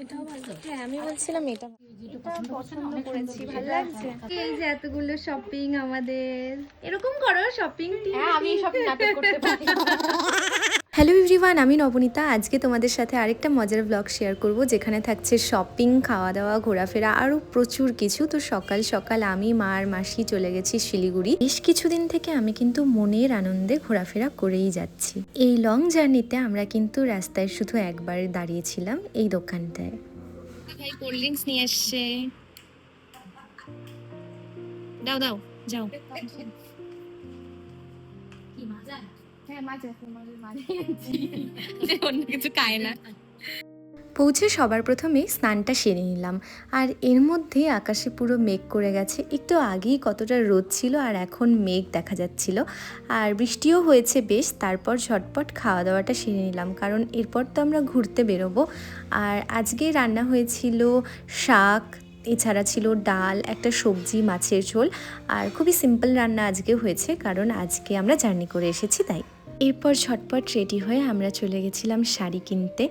এটাও ভালো। হ্যাঁ আমি বলছিলাম এটা পছন্দ করেছি, ভালো লাগছে। এই যে এতগুলো শপিং আমাদের, এরকম করো শপিং। হ্যাঁ আমি সব নাটক করতে পারি। হ্যালো এভরিওয়ান, আমি নবনীতা। আজকে তোমাদের সাথে আরেকটা মজার ব্লগ শেয়ার করব, যেখানে থাকছে শপিং, খাওয়া দাওয়া, ঘোরাফেরা, আরও প্রচুর কিছু। তো সকাল সকাল আমি, মা আর মাসি চলে গেছি শিলিগুড়ি। বেশ কিছুদিন থেকে আমি কিন্তু মনের আনন্দে ঘোরাফেরা করেই যাচ্ছি। এই লং জার্নিতে আমরা কিন্তু রাস্তায় শুধু একবার দাঁড়িয়েছিলাম এই দোকানটায়। ভাই কোল্ড ড্রিঙ্কস নিয়ে এসছে, দাও দাও যাও। অন্য কিছু খায় না। পৌঁছে সবার প্রথমে স্নানটা সেরে নিলাম। আর এর মধ্যে আকাশে পুরো মেঘ করে গেছে। একটু আগেই কতটা রোদ ছিল আর এখন মেঘ দেখা যাচ্ছিল, আর বৃষ্টিও হয়েছে বেশ। তারপর ঝটপট খাওয়া দাওয়াটা সেরে নিলাম, কারণ এরপর তো আমরা ঘুরতে বেরোবো। আর আজকে রান্না হয়েছিল শাক, এছাড়া ছিল ডাল, একটা সবজি, মাছের ঝোল। আর খুবই সিম্পল রান্না আজকে হয়েছে, কারণ আজকে আমরা জার্নি করে এসেছি তাই। এরপর ঝটপট রেডি হয়ে আমরা চলে গেছিলাম শাড়ি কিনতে।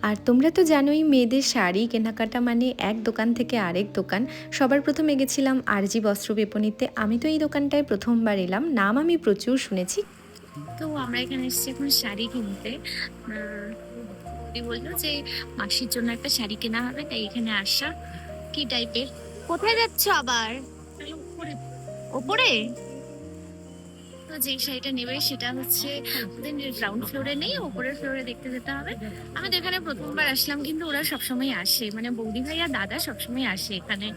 আর তোমরা তো জানোই, মেয়েদের শাড়ি কেনাকাটা মানে এক দোকান থেকে আরেক দোকান। সবার প্রথমে গেছিলাম আরজি বস্ত্র বিপণীতে। আমি তো এই দোকানটায় প্রথমবার এলাম, নাম আমি প্রচুর শুনেছি। তো আমরা এখানে এসেছি এখন শাড়ি কিনতে। বললো যে মাসির জন্য একটা শাড়ি কেনা হবে, তাই এখানে আসা। কি টাইপের? কোথায় যাচ্ছ আবার? ওপরে? তো যে শাড়িটা নেবে সেটা হচ্ছে গ্রাউন্ড ফ্লোরে নেই, উপরের ফ্লোরে দেখতে যেতে হবে। আমাদের এখানে প্রথমবার আসলাম, কিন্তু ওরা সবসময় আসে, মানে বৌদি ভাই আর দাদা সবসময় আসে এখানে।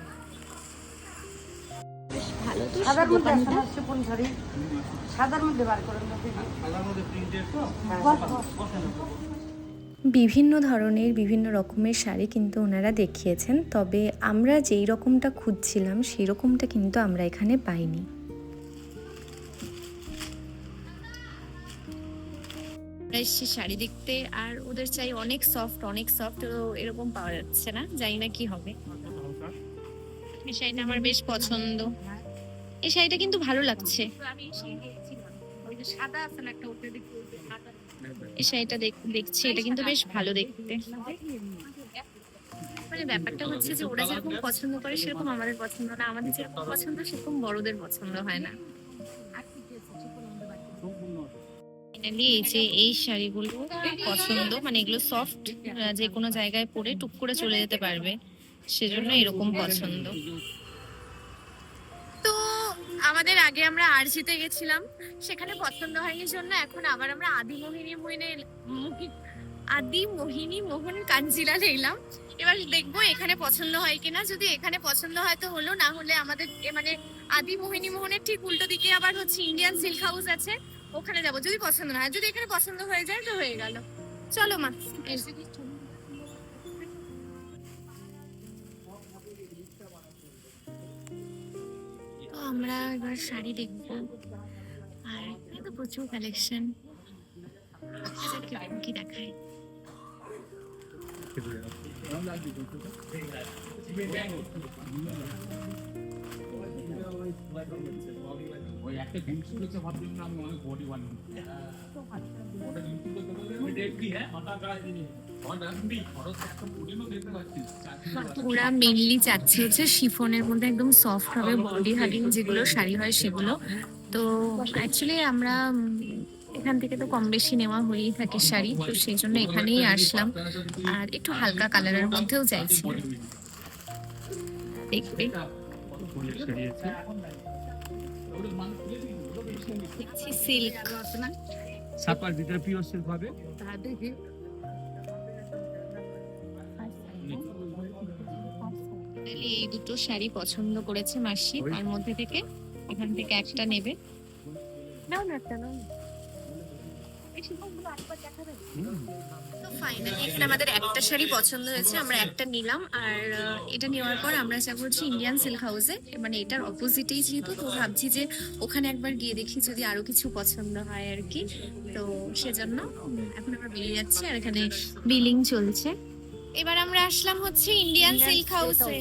বেশ ভালো তো দোকানটা। বিভিন্ন ধরনের বিভিন্ন রকমের শাড়ি কিন্তু ওনারা দেখিয়েছেন, তবে আমরা যেই রকমটা খুঁজছিলাম সেই রকমটা কিন্তু আমরা এখানে পাইনি। এসেছি শাড়ি দেখতে, আর ওদের চাই অনেক সফট, অনেক সফট। এরকম পাওয়া যাচ্ছে না, জানি না কি হবে। এই শাড়িটা আমার বেশ পছন্দ। এই শাড়িটা কিন্তু ভালো লাগছে। এই শাড়িটা দেখছি, এটা কিন্তু বেশ ভালো দেখতে। মানে ব্যাপারটা হচ্ছে যে ওরা যেরকম পছন্দ করে সেরকম আমাদের পছন্দ না, আমাদের যেরকম পছন্দ সেরকম বড়দের পছন্দ হয় না। এই যে এই শাড়িগুলো পছন্দ, মানে এগুলো সফট, যে কোনো জায়গায় পরে টুক করে চলে যেতে পারবে, সেজন্য এরকম পছন্দ। তো আমাদের আগে আমরা আরজিতে গেছিলাম, সেখানে পছন্দ হয়নি জন্য এখন আবার আমরা আদি মোহিনী মোহন কাঞ্জিলা নিলাম। এবার দেখবো এখানে পছন্দ হয় কিনা। যদি এখানে পছন্দ হয় তো হলো, না হলে আমাদের মানে আদি মোহিনী মোহনের ঠিক উল্টো দিকে আবার হচ্ছে ইন্ডিয়ান সিল্ক হাউস আছে, ওখানে যাবো। যদি পছন্দ না হয়, যদি এখানে পছন্দ হয়ে যায় তো হয়ে গেল। চলো মা। তো আমরা এবার শাড়ি দেখবো, আর এত প্রচুর কালেকশন, কি দেখায়। ওরা মেনলি চাচ্ছে হচ্ছে শিফনের মধ্যে একদম সফট হবে, বডি হাগিং যেগুলো শাড়ি হয় সেগুলো। তো অ্যাকচুয়ালি আমরা এখান থেকে তো কম বেশি নেওয়া হয়েই থাকে শাড়ি, তো সেই জন্য এখানেই আসলাম। আর একটু হালকা কালারের মধ্যেও চাইছি, দেখবে। দেখছি সিল্ক, ছাপার ভিতরে পিওর সিল্ক হবে। এই দুটো শাড়ি পছন্দ করেছে মাসি, তার মধ্যে থেকে এখান থেকে একটা নেবে। নাও না, একটা নাও। তো ফাইনালি এখানে আমাদের একটা শাড়ি পছন্দ হয়েছে, আমরা একটা নিলাম। আর এটা নেওয়ার পর আমরা যাবো হচ্ছে ইন্ডিয়ান সিল্ক হাউসে, মানে এটার অপোজিটেই যেহেতু, তো ভাবছি যে ওখানে একবার গিয়ে দেখি যদি আরো কিছু পছন্দ হয় আর কি। তো সেজন্য এখন আমরা বেরিয়ে যাচ্ছি, আর এখানে বিলিং চলছে। এবার আমরা আসলাম হচ্ছে ইন্ডিয়ান সিল্ক হাউসে।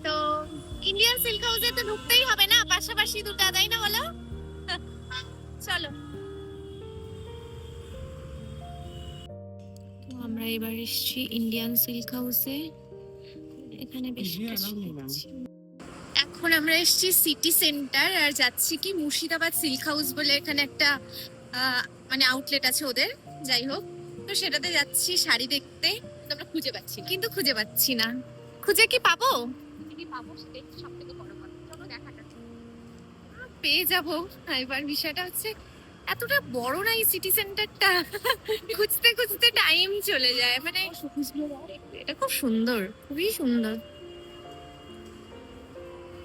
তো ইন্ডিয়ান সিল্ক হাউসে তো ঢুকতেই হবে না, পাশাপাশি দুটো, তাই না বলো? চলো। আমরা এবার এসেছি ইন্ডিয়ান সিল্ক হাউসে। এখানে বেশ কিছু দেখছি। এখন আমরা এসেছি সিটি সেন্টার আর যাচ্ছি কি মুর্শিদাবাদ সিল্ক হাউস বলে এখানে একটা মানে আউটলেট আছে ওদের, যাই হোক। তো সেটাতে যাচ্ছি শাড়ি দেখতে। তো আমরা খুঁজে পাচ্ছি না। খুঁজে কি পাবো সেটাই সব থেকে বড় কথা। চলো দেখা যাক, পেয়ে যাবো। এবার বিষয়টা হচ্ছে এতটা বড় না এই সিটি সেন্টারটা, খুঁজতে খুঁজতে টাইম চলে যায়। মানে এটা খুব সুন্দর, খুবই সুন্দর,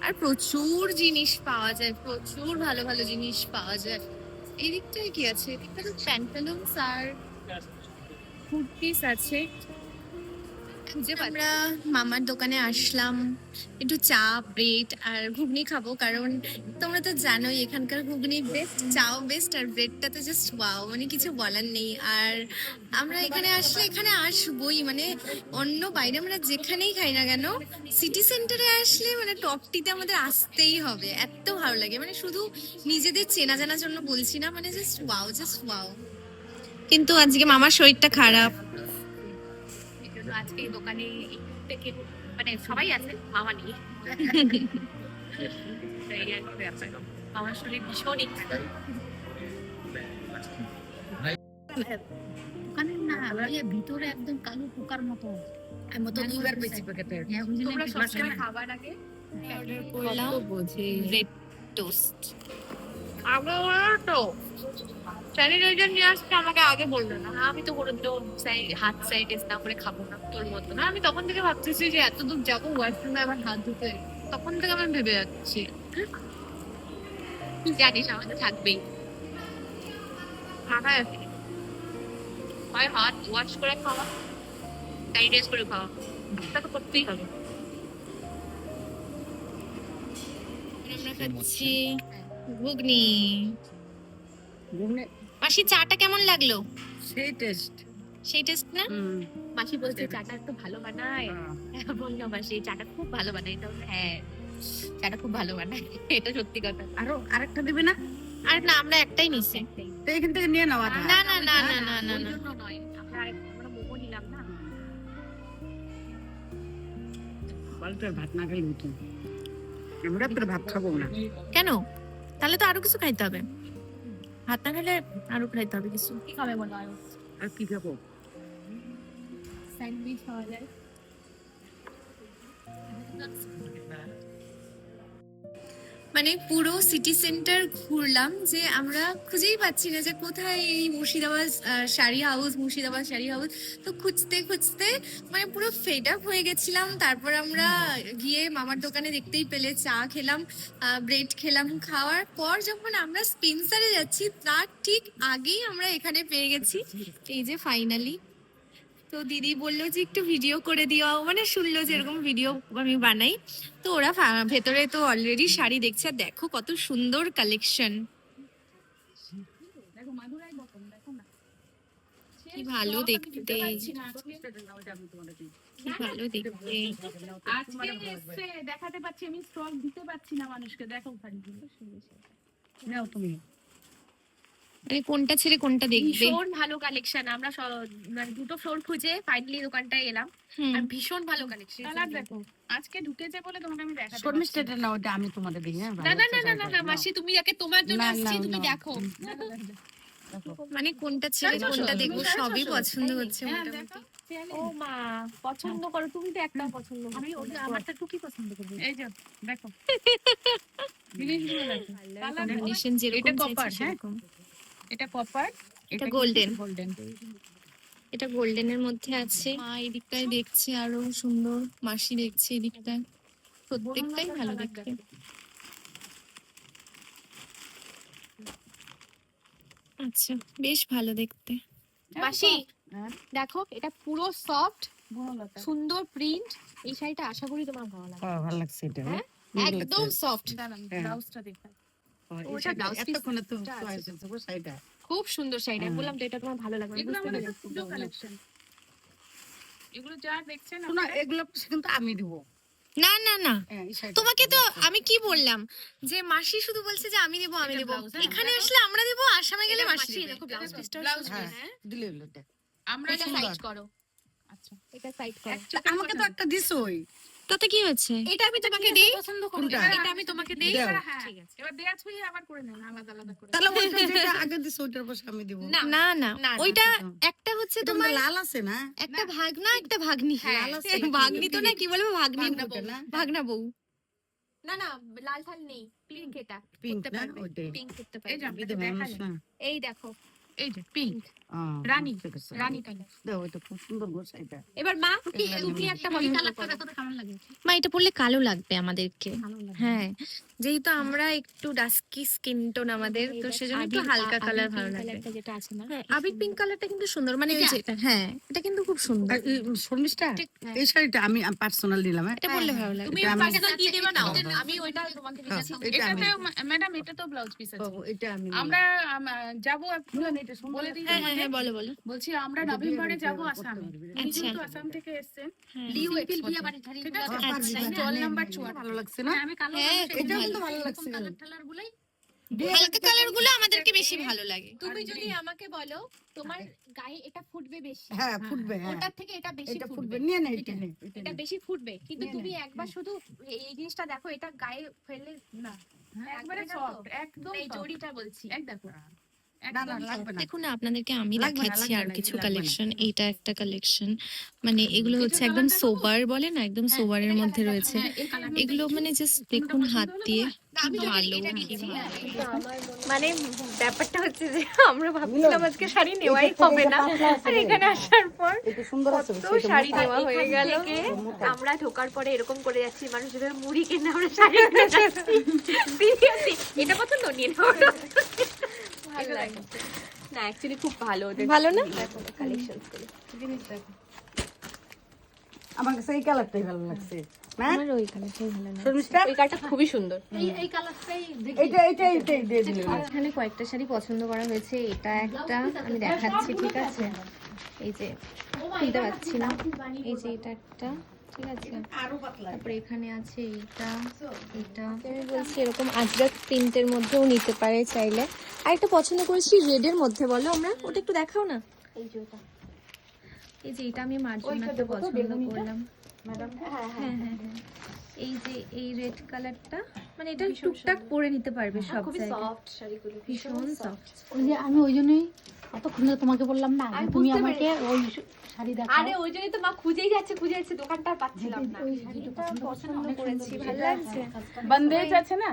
আর প্রচুর জিনিস পাওয়া যায়, প্রচুর ভালো ভালো জিনিস পাওয়া যায়। এই দিকটায় কি আছে? এদিকটা তো প্যান্টালুনস আর কুর্তিস আছে। আমরা মামার দোকানে আসলাম, একটু চা, ব্রেড আর ঘুগনি খাবো, কারণ তোমরা তো জানোই এখানকার ঘুগনি বেস্ট, চাও বেস্ট, আর ব্রেডটা তো জাস্ট ওয়াও, মানে কিছু বলার নেই। আর আমরা এখানে আসলে এখানে আসবোই, মানে অন্য বাইরে আমরা যেখানেই খাই না কেন, সিটি সেন্টারে আসলে মানে টপটিতে আমাদের আসতেই হবে। এত ভালো লাগে, মানে শুধু নিজেদের চেনা জানার জন্য বলছি না, মানে জাস্ট ওয়াও, জাস্ট ওয়াও। কিন্তু আজকে মামার শরীরটা খারাপ, আজকে এই দোকানে থেকে মানে সবাই আছে, মামা নেই। এই আর কি ব্যাপার। আমার শরীর ভীষণ দোকানের না ভিতরে একদম কালো পোকার মতো দুবার বেশি প্যাকেটের। তোমরা সবসময় খাবার আগে অর্ডার করলাম ব্রেড টোস্ট। তো স্যানিটাইজার নিয়ে আসতে আমাকে আগে বললো না, আমি তো কোনোদিনও হাত স্যানিটাইজ না করে খাবো না তোর মতো না। আমি তখন থেকে ভাবতেছি যে এত দূর যাবো ওয়াশরুমে আবার হাত ধুতে, তখন থেকে আমি ভেবে যাচ্ছি জানিস আমাদের থাকবেই মাথায় আছে, হয় হাত ওয়াশ করে খাওয়া, স্যানিটাইজ করে খাওয়া, এটা তো করতেই হবে। আমরা খাচ্ছি ঘুগনি। মাসি চাটা কেমন লাগলো? সেই টেস্ট। সেই টেস্ট না? মাসি বলছে চাটা একটু ভালো বানায়, বললো মাসি চাটা খুব ভালো বানায়। তো হ্যাঁ, চাটা খুব ভালো বানায়, এটা সত্যি কথা। আরো আরেকটা দিবে না? আর না, আমরা একটাই নিছি। তো এখান থেকে নিয়ে নেওয়া যায়। না না না না না না ওই না। জন্য নয়, আমরা মোমো নিলাম না। পাল্টার ভাত না খাইলে হতো। আমরা তো ভাত খাবো না। কেন? তাহলে তো আরো কিছু খাইতে হবে। ভাত না খেলে আরো খাইতে হবে কিছু। কি খাবে বলো? আর আর কি খাবো? স্যান্ডউইচ খাওয়া যায়। মানে পুরো সিটি সেন্টার ঘুরলাম, যে আমরা খুঁজেই পাচ্ছি না যে কোথায় এই মুর্শিদাবাদ শাড়ি হাউস, মুর্শিদাবাদ শাড়ি হাউস। তো খুঁজতে খুঁজতে মানে পুরো ফেড আপ হয়ে গেছিলাম। তারপর আমরা গিয়ে মামার দোকানে দেখতেই পেলে চা খেলাম, ব্রেড খেলাম। খাওয়ার পর যখন আমরা স্পেন্সারে যাচ্ছি তার ঠিক আগেই আমরা এখানে পেয়ে গেছি, এই যে ফাইনালি। তো দিদি বললো যে একটু ভিডিও করে দিও, মানে শুনলো যে এরকম ভিডিও আমি বানাই। তো ওরা ভেতরে তো অলরেডি শাড়ি দেখছে, আর দেখো কত সুন্দর কালেকশন, দেখো মাদুরাই বটন দেখো না, কি ভালো দেখতে, কি ভালো দেখতে। আজকে এসে দেখাতে পাচ্ছি, আমি স্টক দিতে পারছি না মানুষকে। দেখো শাড়িগুলো নাও তুমি। মানে কোনটা ছেড়ে কোনটা দেখবে? ভীষণ ভালো কালেকশন। আমরা মানে দুটো ফ্লোর খুঁজে ফাইনালি দোকানটায় এলাম, আর ভীষণ ভালো কালেকশন। কালার দেখো, আজকে ঢুকেছে বলে তোমাকে আমি দেখাতে শর্ট পারছি মিস্টেটা নাও, ওটা আমি তোমাদের দিই। হ্যাঁ, না না না না না না মাসি, তুমি যাকে তোমার জন্য না, আসছি না, তুমি না। দেখো। মানে কোনটা ছেড়ে কোনটা দেখবো, সবই পছন্দ হচ্ছে হ্যাঁ, মোটামুটি। ও মা, পছন্দ করো তুমি তো, একটা পছন্দ করো। আমি ওই যে আমারটা একটু কি পছন্দ করবো, এই যে দেখো জিনিসগুলো দেখো, কালার দেখো। কম্বিনেশন যেরকম এটা চাইছি copper, হ্যাঁ? সেরকম। এটা কপার, এটা golden। গোল্ডেন। এটা গোল্ডেনের মধ্যে আছে। মা এই দিকটায় দেখছে আরো সুন্দর, মাসি দেখছে এই দিকটায়, প্রত্যেকটাই ভালো দেখতে। আচ্ছা, বেশ ভালো দেখতে। মাসি হ্যাঁ। দেখো, এটা পুরো সফট, সুন্দর প্রিন্ট। এই শাড়িটা আশা করি তোমার ভালো লাগবে। ভালো লাগছে এটা। হ্যাঁ, একদম সফট। ব্লাউজটা দেখা, ওটা ব্লাউজ পিস এতক্ষণে তো চয়েস আছে গো শাড়িটা। খুব সুন্দর শাড়িটা। হ্যাঁ। বললাম তো এটা তোমার ভালো লাগবে। এগুলো বুঝতে আমাদের পেরেছি। পুরো কালেকশন, এগুলো যা দেখছেন শোনো, এগুলো কিন্তু আমি দিব। না না না, হ্যাঁ, এই শাড়িটা তোমাকে তো আমি কি বললাম যে মাসি শুধু বলছে যে আমি দেবো আমি এটা দেবো, blouse, হ্যাঁ। এখানে আসলে আমরা দেবো, আসামে গেলে মাসি মাসি দেবে। দেখো ব্লাউজ পিসটা ব্লাউজ হ্যাঁ, পিস, দিলে হলো এটা। আমরা এটা সুন্দর। সাইজ করো। আচ্ছা এটা সাইড করো। আমাকে তো একটা দিছই। তাতে কি হয়েছে? এটা আমি তোমাকে দেই, পছন্দ কোনটা? এটা আমি তোমাকে দেই। দাও। হ্যাঁ ঠিক আছে। এবার দেয়া ছুঁয়ে আবার করে নেন আলাদা আলাদা করে। তাহলে ওইটা যেটা আগে দিছো ওইটার পাশে আমি দিব। না না না না, ওইটা আচ্ছা। একটা হচ্ছে এটা তোমার মধ্যে লাল আছে না? একটা ভাগনা একটা ভাগ্নি। হ্যাঁ, লাল আছে। ভাগ্নি তো না, কি বলবো, ভাগ্নি ভাগনা বউ না? ভাগনা বউ। না না, লাল ঠাল নেই, পিঙ্ক এটা পিঙ্ক করতে না পারবে, ওইটাই। পিঙ্ক করতে এই পারবে। যে এটা আপনাকে মানুষ দেখালেন। না। এই দেখো, এই যে পিঙ্ক আহ, রানী ঠিক আছে। রানী কালার। দাও, ওইটা খুব সুন্দর গোছ এটা। এবার মা তুমি একটা এই পছন্দ কালারটা করো। দেখো তো কেমন লাগে। মা এটা পরলে কালো লাগবে আমাদেরকে। ভালো লাগে। হ্যাঁ, যেহেতু আমরা একটু ডাস্কি স্কিন টোন আমাদের, তো সেজন্য একটু হালকা কালার ভালো লাগবে। কালারটা যেটা আছে না, হ্যাঁ, আবির পিঙ্ক কালারটা কিন্তু সুন্দর, মানে এই যেটা, হ্যাঁ এটা কিন্তু খুব সুন্দর। আর এই শর্মিষ্ঠা, এই শাড়িটা আমি পার্সোনাল নিলাম। হ্যাঁ? এটা পরলে ভালো লাগবে। তুমি এটা আমি- পার্সোনাল দিয়ে দেবা না, আমি ওইটা তোমাকে হ্যাঁ, দিচ্ছি। এটা আমি- এটাতেও ম্যাডাম এটা তো ব্লাউজ পিস ও, আছে। এটা আমি নিলাম। আমরা যাবো বলেন, এটা সুন্দর বলে দিই হ্যাঁ হ্যাঁ তোমাদের। হ্যাঁ, বলো বলো। বলছি আমরা এটা নভেম্বরে বিয়ে যাবো বাড়িতে আসামে। করতে পারবি। উনি আচ্ছা। কিন্তু আসাম থেকে এসেছেন। হ্যাঁ। লিউ সিম্পল এক্সপোর্টে। বিয়ে বাড়ি ঠাড়ি ঠিক গুলো আছে? আছে। আচ্ছা, স্টল নাম্বার 4। ভালো লাগছে না? হ্যাঁ, আমি কালো হ্যাঁ, মানুষের খুব এটা ভালো। কিন্তু ভালো লাগছে। কালার টালার গুলাই হালকা কালার গুলো আমাদেরকে বেশি ভালো লাগে। তুমি আর যদি green। আমাকে বলো তোমার গায়ে এটা ফুটবে বেশি, হ্যাঁ, ফুটবে, হ্যাঁ। ওটার থেকে এটা বেশি এটা ফুটবে, ফুটবে। নিয়ে নে, এটা নে, এটা এটা নে। বেশি ফুটবে, কিন্তু নিয়ে তুমি নে। একবার শুধু এই জিনিসটা দেখো, এটা গায়ে ফেললে না একবারে লাগবে না তো? সফট একদম এই soft। জড়িটা বলছি। এক দেখো না, একদম লাগবে না। দেখুন না, আপনাদেরকে আমি লাগবে না, দেখাচ্ছি লাগবে আর না, কিছু লাগবে না। কালেকশন। এইটা একটা কালেকশন, মানে এগুলো এটার হচ্ছে একদম colourটা সোবার বলে না, একদম সোবারের মধ্যে রয়েছে। হ্যাঁ, এই কালারটা এগুলো মানে জাস্ট দেখুন হাত দিয়ে আমি যদি ভালো। এটা নিচ্ছি, হ্যাঁ, মানে ব্যাপারটা হচ্ছে যে আমরা ভাবছিলাম আজকে শাড়ি নেওয়াই হবে না, আর এখানে আসার পর এটা সুন্দর আছে। তো শাড়ি নেওয়া হয়ে গেল। আমরা ঢোকার পরে এরকম করে যাচ্ছি, মানুষদের মুড়ি কিনে আমরা শাড়ি কিনে যাচ্ছি। Seriously, এটা পছন্দ নিয়ে নাও। ভালো লাগে না, অ্যাকচুয়ালি খুব ভালো ওদের, ভালো না? কালেকশন গুলো। জিনিস দেখো। আমার কাছে এই কালারটাই ভালো লাগছে না? আমার ওই কালারটাই ভালো লাগে। শর্মিষ্ঠা, এই কালারটা খুবই সুন্দর। এই কালারটাই এইটাই দিয়ে দিলে। এখানে কয়েকটা শাড়ি পছন্দ করা হয়েছে, এটা একটা আমি দেখাচ্ছি, ঠিক আছে? এই যে খুলতে পারছি না, এই যে এটা একটা, ঠিক আছে? আরো পাতলা। তারপরে এখানে আছে এইটা, এটা আমি বলছি এরকম আজরাক প্রিন্টের মধ্যেও নিতে পারে চাইলে। আর একটা পছন্দ করেছি রেডের মধ্যে, বলো আমরা ওটা একটু দেখাও না। এই যে ওটা, এই যে এটা আমি মার জন্য একটা পছন্দ করলাম। হ্যাঁ হ্যাঁ হ্যাঁ, এই যে এই রেড কালারটা, মানে এটা টুকটাক পরে নিতে পারবে সব খুবই জায়গায়, সফট শাড়িগুলো, ভীষণ সফট। ওই যে আমি ওই জন্যই এতক্ষণ ধরে তোমাকে বললাম না আমি তুমি বুঝতে আমাকে ওই শাড়ি দেখাও। আরে ওই জন্যই তো মা খুঁজেই যাচ্ছে, দোকানটা আর পাচ্ছিলাম না। ওই শাড়িটা পছন্দ করেছি, ভালো লাগছে। বন্দেজ আছে না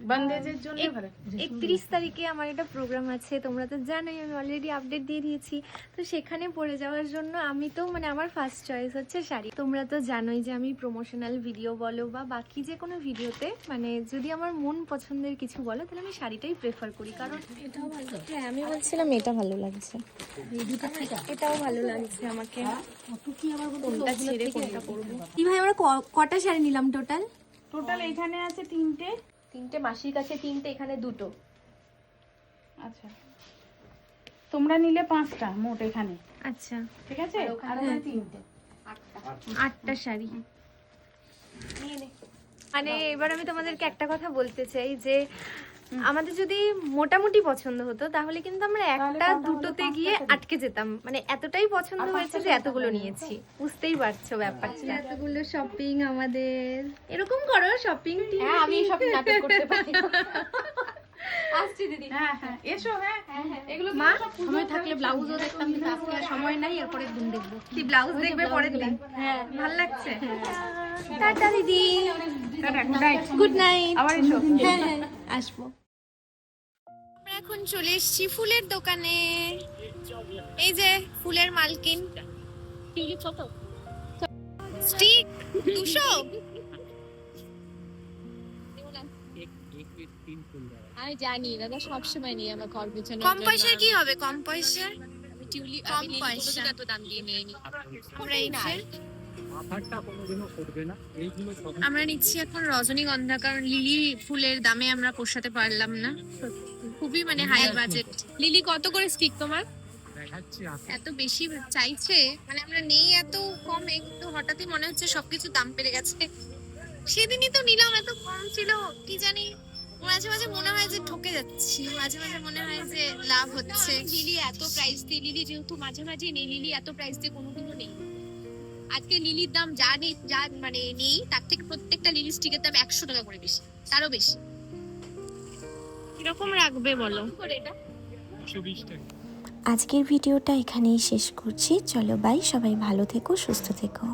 বন্দেজের জন্য ভালো 31 তারিখে আমার একটা প্রোগ্রাম আছে, তোমরা তো জানোই, আমি অলরেডি আপডেট দিয়ে দিয়েছি। তো সেখানে পরে যাওয়ার জন্য আমি তো মানে আমার ফার্স্ট চয়েস হচ্ছে শাড়ি। তোমরা তো জানোই যে আমি প্রমোশনাল ভিডিও বলো বা বাকি যে কোনো ভিডিওতে, মানে যদি আমার মন পছন্দের কিছু বলো তাহলে আমি শাড়িটাই প্রেফার করি, কারণ এটাও ভালো। হ্যাঁ, আমি বলছিলাম এটা ভালো লাগছে, এটাও ভালো লাগছে আমাকে। কোনটা ছেড়ে কোনটা করবো? কি ভাই, আমরা কটা শাড়ি নিলাম টোটাল? টোটাল এখানে আছে তিনটে, মাসির কাছে তিনটে, এখানে দুটো। আচ্ছা তোমরা নিলে 5টা মোট এখানে, আচ্ছা, ঠিক আছে? আর ওখানে 3টে। 8টা শাড়ি। মানে এবার আমি তোমাদেরকে একটা কথা বলতে চাই যে আমাদের যদি মোটামুটি পছন্দ হতো তাহলে কিন্তু আমরা একটা দুটোতে গিয়ে আটকে যেতাম, মানে এতটাই পছন্দ হয়েছে যে এতগুলো নিয়েছি, বুঝতেই পারছো ব্যাপারটা। এতগুলো শপিং আমাদের, এরকম করো শপিং। হ্যাঁ, আমি সব নাটক করতে পারি। আসছি দিদি। হ্যাঁ হ্যাঁ এসো, হ্যাঁ এগুলো মা, সময় থাকলে ব্লাউজও দেখতাম, কিন্তু আজকে আর সময় নাই, এরপরে দিন দেখবো। কি ব্লাউজ দেখবে পরের দিন? হ্যাঁ, ভালো লাগছে। টাটা দিদি, গুড নাইট। Good night. আবার এসো। হ্যাঁ হ্যাঁ, আসবো। আমরা এখন চলে এসেছি ফুলের দোকানে। এই যে ফুলের মালকিন, স্টিক 200। আমি জানি দাদা সবসময় নিয়ে আমার ঘর পিছনে। কম পয়সার কি হবে? কম পয়সার কম আমি পয়সা। এত দাম দিয়ে নিয়ে নি। আমরা এই যে মাথাটা কোনোদিনও করবে না, এইগুলো সব আমরা নিচ্ছি এখন রজনীগন্ধা, কারণ লিলি ফুলের দামে আমরা পোষাতে পারলাম না, খুবই মানে হাই বাজেট। লিলি কত করে স্টিক তোমার? দেখাচ্ছি। এত বেশি চাইছে, মানে আমরা নেই এত কমে, কিন্তু হঠাৎই মনে হচ্ছে সবকিছু দাম বেড়ে গেছে। সেদিনই তো নিলাম, এত কম ছিল, কি জানি মাঝে মাঝে মনে হয় যে ঠকে যাচ্ছি, মাঝে মাঝে মনে হয় যে লাভ হচ্ছে। লিলি এত প্রাইস দিয়ে, লিলি যেহেতু মাঝে মাঝে নেই, লিলি এত প্রাইস দিয়ে কোনোদিনও নেই। আজকে লিলির দাম যা মানে নেই তার থেকে প্রত্যেকটা লিলি স্টিকের দাম 100 টাকা করে বেশি, তারও বেশি। কিরকম রাখবে বলো করে এটা? 120 টাকা। আজকের ভিডিওটা এখানেই শেষ করছি। চলো বাই, সবাই ভালো থেকো, সুস্থ থেকো।